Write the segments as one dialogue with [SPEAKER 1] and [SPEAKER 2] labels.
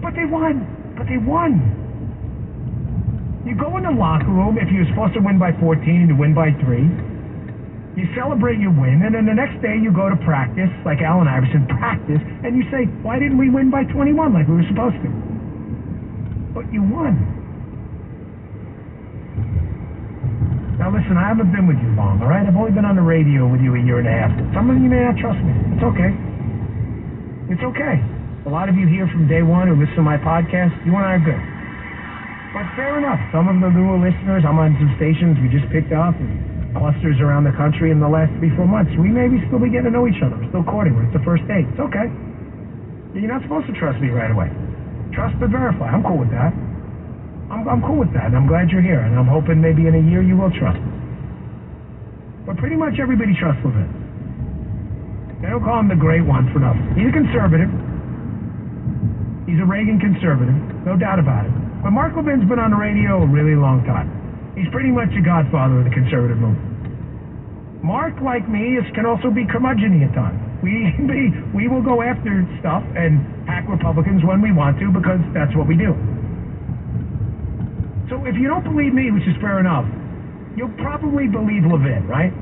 [SPEAKER 1] But they won. You go in the locker room if you're supposed to win by 14 and you win by 3. You celebrate your win, and then the next day you go to practice, like Allen Iverson, practice, and you say, why didn't we win by 21 like we were supposed to? But you won. Now listen, I haven't been with you long, all right? I've only been on the radio with you a year and a half. Some of you may not trust me. It's okay. It's okay. A lot of you here from day one who listen to my podcast, you and I are good. But fair enough. Some of the newer listeners, I'm on some stations we just picked up, and clusters around the country in the last 3-4 months. We may still be getting to know each other. We're still courting. It's the first date. It's okay. You're not supposed to trust me right away. Trust but verify. I'm cool with that. I'm cool with that, and I'm glad you're here, and I'm hoping maybe in a year you will trust me. But pretty much everybody trusts Levin. They don't call him the great one for nothing. He's a conservative. He's a Reagan conservative. No doubt about it. But Mark Levin's been on the radio a really long time. He's pretty much a godfather of the conservative movement. Mark, like me, can also be curmudgeon-y at times. We will go after stuff and hack Republicans when we want to because that's what we do. So if you don't believe me, which is fair enough, you'll probably believe Levin, right?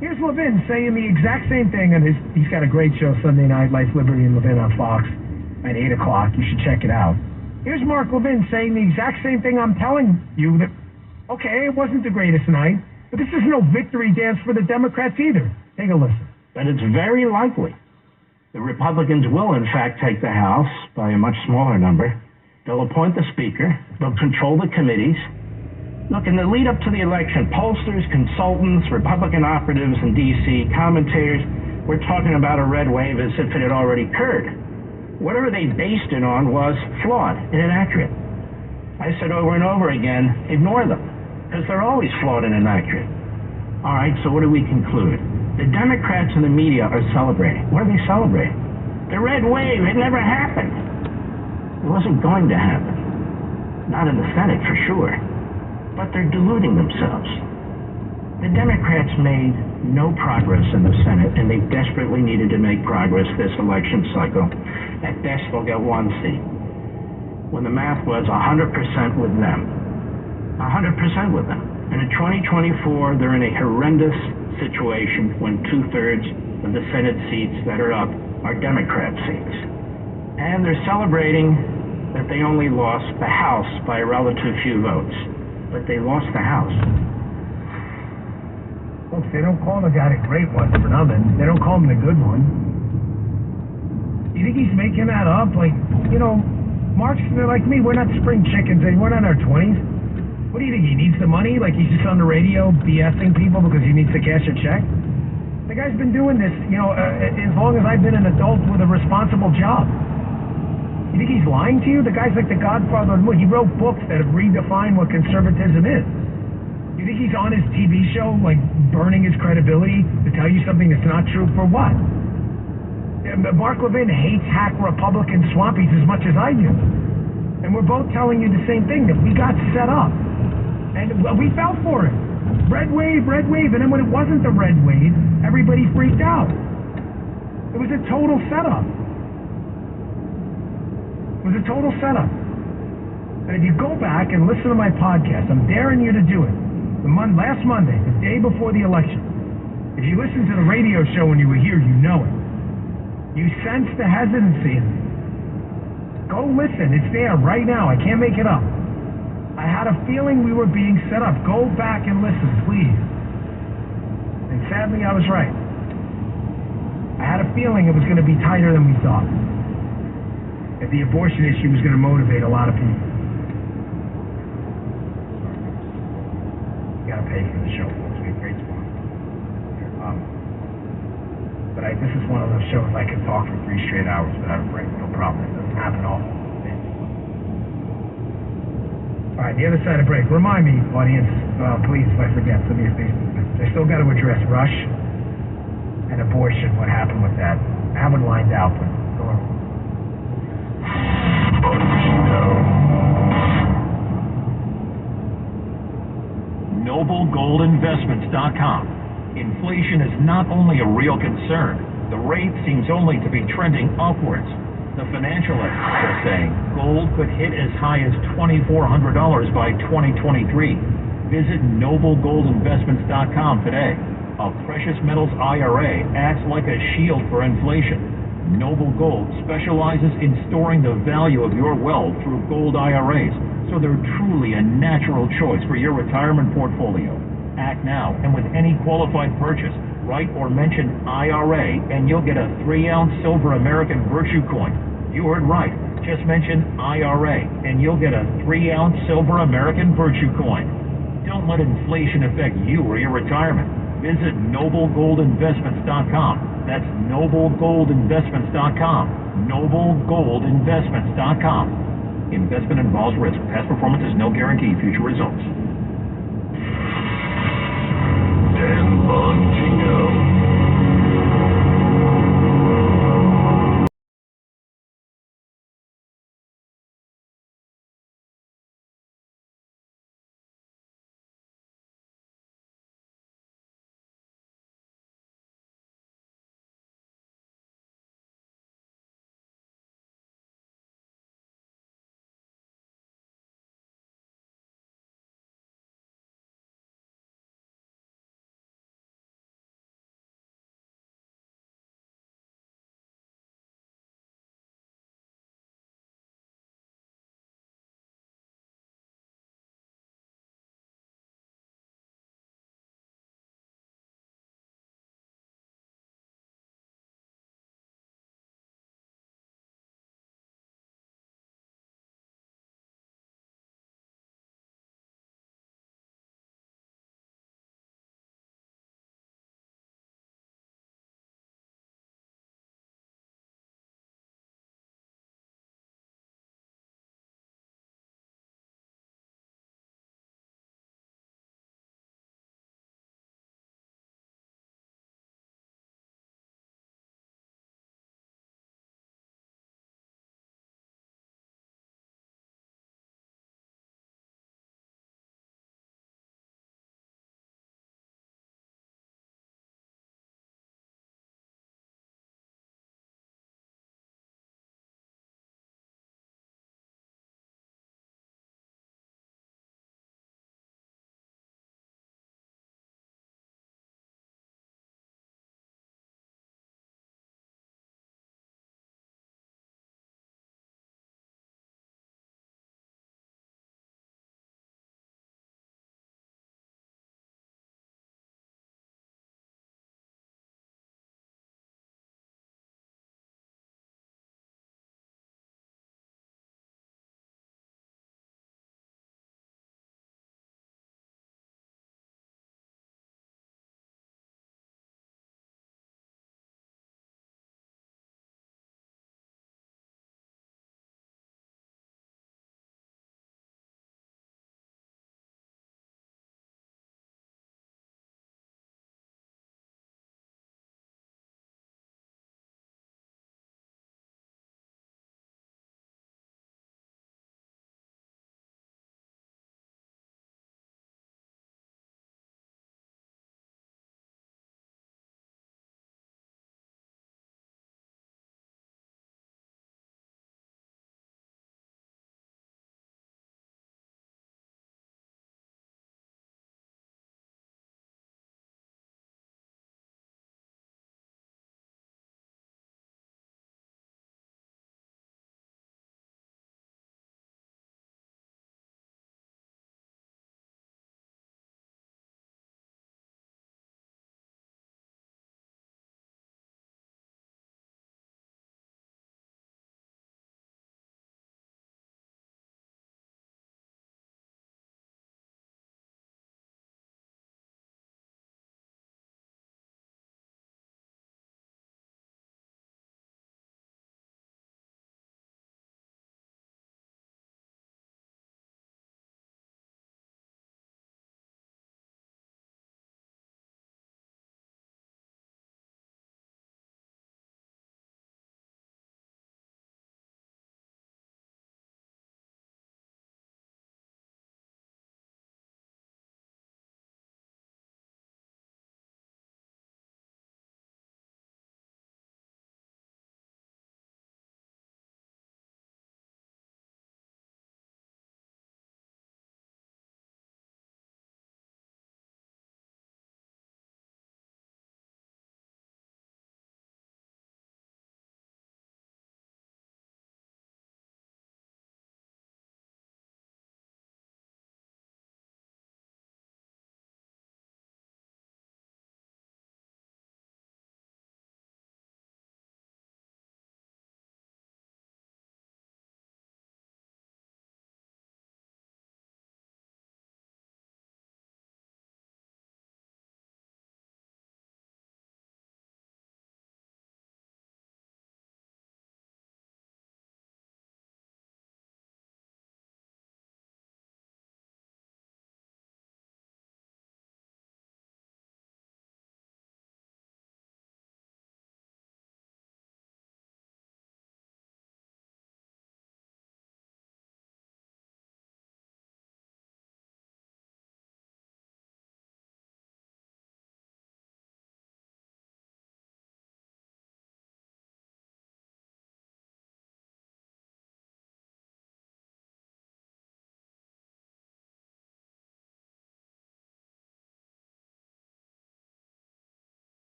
[SPEAKER 1] Here's Levin saying the exact same thing on he's got a great show, Sunday Night, Life, Liberty, and Levin on Fox at 8 o'clock. You should check it out. Here's Mark Levin saying the exact same thing I'm telling you that, okay, it wasn't the greatest night, but this is no victory dance for the Democrats either. Take a listen.
[SPEAKER 2] But it's very likely the Republicans will, in fact, take the House by a much smaller number. They'll appoint the Speaker. They'll control the committees. Look, in the lead up to the election, pollsters, consultants, Republican operatives in D.C., commentators, were talking about a red wave as if it had already occurred. Whatever they based it on was flawed and inaccurate. I said over and over again, ignore them, because they're always flawed and inaccurate. All right, so what do we conclude? The Democrats and the media are celebrating. What are they celebrating? The red wave, it never happened. It wasn't going to happen. Not in the Senate, for sure. But they're deluding themselves. The Democrats made no progress in the Senate, and they desperately needed to make progress this election cycle. At best, they'll get 1 seat. When the math was 100% with them. 100% with them. And in 2024, they're in a horrendous situation when 2/3 of the Senate seats that are up are Democrat seats. And they're celebrating that they only lost the House by a relative few votes. But they lost the House.
[SPEAKER 1] Folks, they don't call the guy the great one for nothing. They don't call him the good one. You think he's making that up? Like, Mark's like me. We're not spring chickens anymore. We're not in our 20s. What do you think? He needs the money? Like he's just on the radio BSing people because he needs to cash a check? The guy's been doing this, as long as I've been an adult with a responsible job. You think he's lying to you? The guy's like the godfather of the movie. He wrote books that have redefined what conservatism is. You think he's on his TV show, like, burning his credibility to tell you something that's not true for what? Mark Levin hates hack Republican swampies as much as I do. And we're both telling you the same thing, that we got set up. And we fell for it. Red wave. And then when it wasn't the red wave, everybody freaked out. It was a total setup. And if you go back and listen to my podcast, I'm daring you to do it. Last Monday, the day before the election. If you listened to the radio show when you were here, you know it. You sense the hesitancy in it. Go listen. It's there right now. I can't make it up. I had a feeling we were being set up. Go back and listen, please. And sadly, I was right. I had a feeling it was going to be tighter than we thought. That the abortion issue was going to motivate a lot of people. You got to pay for the show, folks. We have great sponsors. But this is one of those shows I can talk for 3 straight hours without a break. No problem. It doesn't happen often. All right, the other side of break. Remind me, audience, please, if I forget, send me a Facebook message. I still got to address Rush and abortion, what happened with that. I have it lined out, but go on.
[SPEAKER 3] NobleGoldInvestments.com. Inflation is not only a real concern, the rate seems only to be trending upwards. The financial experts are saying gold could hit as high as $2,400 by 2023. Visit NobleGoldInvestments.com today. A precious metals IRA acts like a shield for inflation. Noble Gold specializes in storing the value of your wealth through gold IRAs, so they're truly a natural choice for your retirement portfolio. Act now, and with any qualified purchase, write or mention IRA, and you'll get a 3-ounce silver American Virtue coin. You heard right. Just mention IRA, and you'll get a 3-ounce silver American Virtue coin. Don't let inflation affect you or your retirement. Visit NobleGoldInvestments.com. That's NobleGoldInvestments.com. NobleGoldInvestments.com. Investment involves risk. Past performance is no guarantee future results.
[SPEAKER 4] Dan Bongino.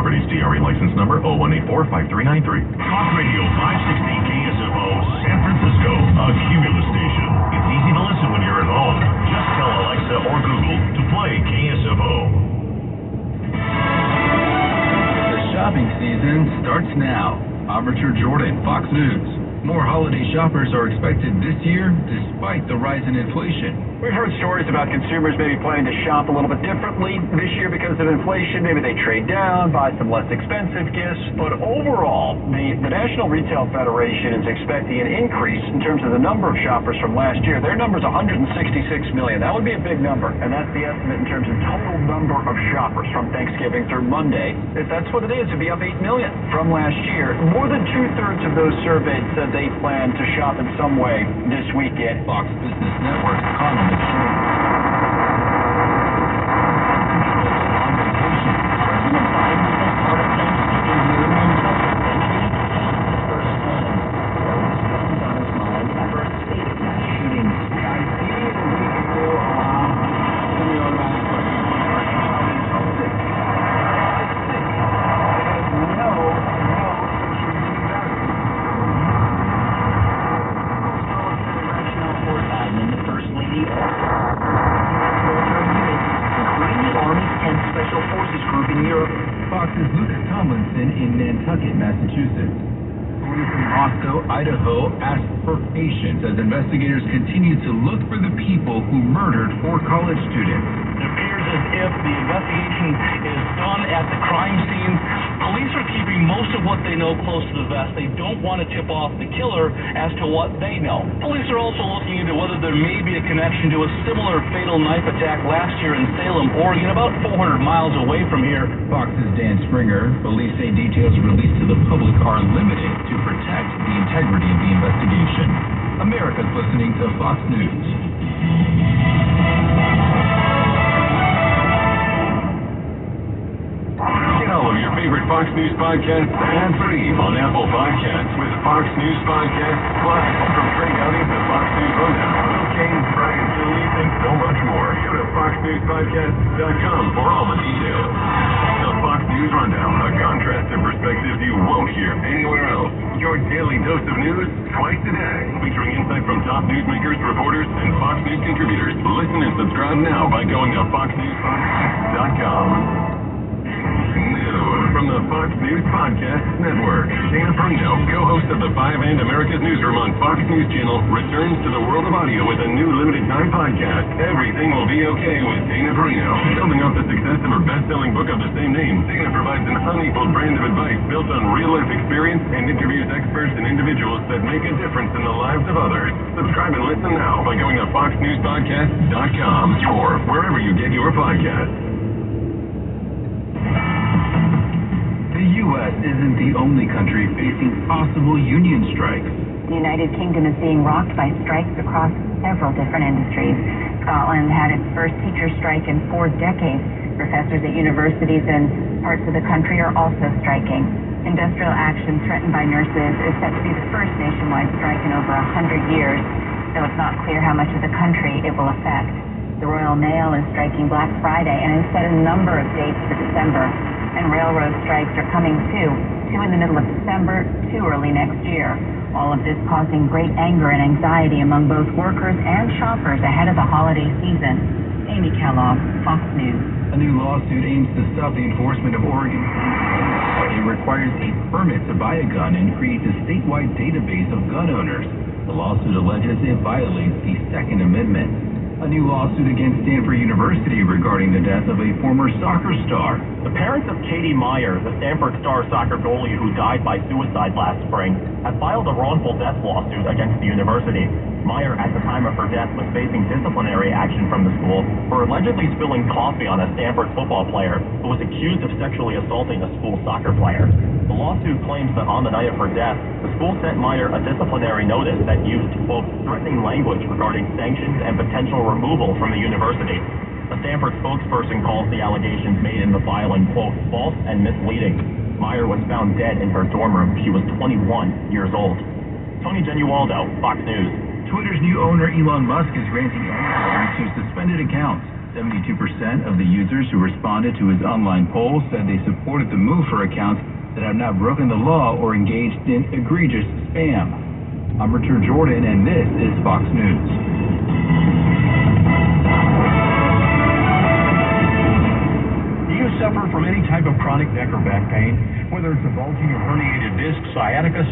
[SPEAKER 4] Properties DRE license number 01845393. Talk Radio 560 KSFO San Francisco, a Cumulus station. It's easy to listen when you're at home. Just tell Alexa or Google to play KSFO.
[SPEAKER 5] The shopping season starts now. I'm Richard Jordan, Fox News. More holiday shoppers are expected this year despite the rise in inflation.
[SPEAKER 6] We've heard stories about consumers maybe planning to shop a little bit differently this year because of inflation. Maybe they trade down, buy some less expensive gifts. But overall, the National Retail Federation is expecting an increase in terms of the number of shoppers from last year. Their number is 166 million. That would be a big number. And that's the estimate in terms of total number of shoppers from Thanksgiving through Monday. If that's what it is, it'd be up 8 million from last year. More than 2/3 of those surveyed said they plan to shop in some way this weekend.
[SPEAKER 5] Fox Business Network economist Idaho asked for patience as investigators continue to look for the people who murdered 4 college students.
[SPEAKER 7] It appears as if the investigation is done at the crime scene. Police are keeping most of what they know close to the vest. They don't want to tip off the killer as to what they know. Police are also looking into whether there may be a connection to a similar fatal knife attack last year in Salem, Oregon, about 400 miles away from here.
[SPEAKER 5] Fox's Dan Springer. Police say details released to the public are limited to protect the integrity of the investigation. America's listening to Fox News.
[SPEAKER 4] Get all of your favorite Fox News podcasts ad-free on Apple Podcasts with Fox News Podcasts Plus. From Trey Gowdy to Fox News Rundown, Will Kane, Brian Phillies, and so much more. Go to foxnewspodcasts.com for all the details. The Fox News Rundown, a contrasted perspective you won't hear anywhere else. Your daily dose of news twice a day, featuring insight from top newsmakers, reporters, and Fox News contributors. Listen and subscribe now by going to foxnewspodcasts.com. From the Fox News Podcast Network, Dana Perino, co-host of the 5 and America's Newsroom on Fox News Channel, returns to the world of audio with a new limited-time podcast, Everything Will Be Okay with Dana Perino. Building off the success of her best-selling book of the same name, Dana provides an unequaled brand of advice built on real-life experience and interviews experts and individuals that make a difference in the lives of others. Subscribe and listen now by going to foxnewspodcasts.com or wherever you get your podcasts.
[SPEAKER 5] The U.S. isn't the only country facing possible union strikes.
[SPEAKER 8] The United Kingdom is being rocked by strikes across several different industries. Scotland had its first teacher strike in 4 decades. Professors at universities in parts of the country are also striking. Industrial action threatened by nurses is set to be the first nationwide strike in over 100 years, though it's not clear how much of the country it will affect. The Royal Mail is striking Black Friday and has set a number of dates for December. And railroad strikes are coming too. 2 in the middle of December, 2 early next year. All of this causing great anger and anxiety among both workers and shoppers ahead of the holiday season. Amy Kellogg, Fox News.
[SPEAKER 5] A new lawsuit aims to stop the enforcement of Oregon. It requires a permit to buy a gun and creates a statewide database of gun owners. The lawsuit alleges it violates the Second Amendment. A new lawsuit against Stanford University regarding the death of a former soccer star.
[SPEAKER 3] The parents of Katie Meyer, the Stanford star soccer goalie who died by suicide last spring, have filed a wrongful death lawsuit against the university. Meyer, at the time of her death, was facing disciplinary action from the school for allegedly spilling coffee on a Stanford football player who was accused of sexually assaulting a school soccer player. The lawsuit claims that on the night of her death, the school sent Meyer a disciplinary notice that used, quote, threatening language regarding sanctions and potential removal from the university. A Stanford spokesperson calls the allegations made in the filing, quote, false and misleading. Meyer was found dead in her dorm room. She was 21 years old. Tony Genualdo, Fox News.
[SPEAKER 5] Twitter's new owner, Elon Musk, is granting access to suspended accounts. 72% of the users who responded to his online poll said they supported the move for accounts that have not broken the law or engaged in egregious spam. I'm Richard Jordan, and this is Fox News.
[SPEAKER 3] Do you suffer from any type of chronic neck or back pain? Whether it's a bulging or herniated disc, sciatica,